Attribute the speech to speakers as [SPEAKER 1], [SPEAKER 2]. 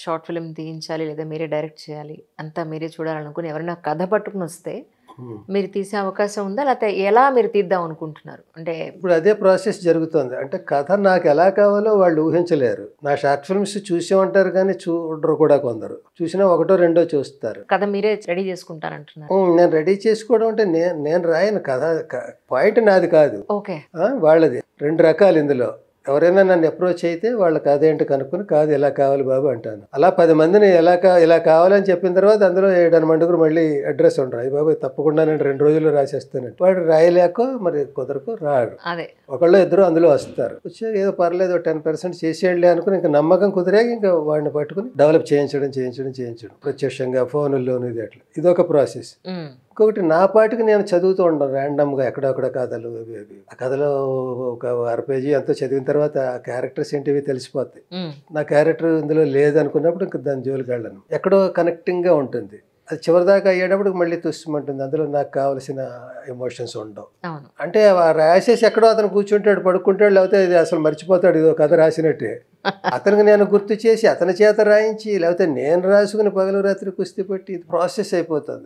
[SPEAKER 1] Short film తీయించాలి లేదా మీరే direct చేయాలి, అంతా మీరే చూడాలనుకుని ఎవరైనా కథ పట్టుకొనొస్తే
[SPEAKER 2] హ్మ్.
[SPEAKER 1] మీరు తీసే అవకాశం ఉందా? లేతే ఎలా మీరు తీద్దాం అనుకుంటున్నారు? అంటే
[SPEAKER 2] ఇప్పుడు అదే ప్రాసెస్ జరుగుతోంది. అంటే కథ నాకెలా కావాలో వాళ్ళు ఊహించలేరు. నా షార్ట్ ఫిల్మ్స్ చూసే ఉంటారు కానీ చూడరు కూడా కొందరు. చూసినా ఒకటో రెండో చూస్తారు.
[SPEAKER 1] కథ మీరే రెడీ చేసుకుంటారంటున్నారు.
[SPEAKER 2] నేను రెడీ చేసుకోవడం అంటే నేను రాయను కథ. పాయింట్ నాది కాదు.
[SPEAKER 1] ఓకే.
[SPEAKER 2] వాళ్ళది. 2 రకాలు ఇందులో. ఎవరైనా నన్ను అప్రోచ్ అయితే వాళ్ళ కథ ఏంటో కనుక్కొని, కాదు ఇలా కావాలి బాబు అంటాను. అలా 10 మందిని ఇలా కావాలని చెప్పిన తర్వాత అందులో 7 మళ్ళీ అడ్రస్ ఉండరు. అయ్య బాబోయ్ తప్పకుండా నేను 2 రోజుల్లో రాసేస్తానండి. వాడు రాయలేకో మరి కుదరకో రాడు.
[SPEAKER 1] అదే.
[SPEAKER 2] ఒకళ్ళు ఇద్దరు అందులో వస్తారు. వచ్చి ఏదో పర్లేదు 10% చేసేయండి అనుకుని ఇంకా నమ్మకం కుదిరాక ఇంకా వాడిని పట్టుకుని డెవలప్ చేయించడం ప్రత్యక్షంగా ఫోనుల్లోను ఇది అట్లా. ఇదొక ప్రాసెస్. ఇంకొకటి నా పాటికి నేను చదువుతూ ఉండను ర్యాండమ్గా ఎక్కడొక్కడ కథలు అవి. ఆ కథలో ఒక 1/2 పేజీ ఎంతో చదివిన తర్వాత ఆ క్యారెక్టర్స్ ఏంటివి తెలిసిపోతాయి. నా క్యారెక్టర్ ఇందులో లేదనుకున్నప్పుడు ఇంకా దాని జోలికి వెళ్ళను. ఎక్కడో కనెక్టింగ్గా ఉంటుంది. అది చివరిదాకా అయ్యేటప్పుడు మళ్ళీ తుస్సుమంటుంది. అందులో నాకు కావలసిన ఎమోషన్స్ ఉండవు. అంటే రాసేసి ఎక్కడో అతను కూర్చుంటాడు, పడుకుంటాడు, లేకపోతే ఇది అసలు మర్చిపోతాడు ఇదో కథ రాసినట్టే. అతనికి నేను గుర్తు చేసి అతని చేత రాయించి, లేకపోతే నేను రాసుకుని పగలు రాత్రి కుస్తీ పెట్టి ఇది ప్రాసెస్ అయిపోతుంది.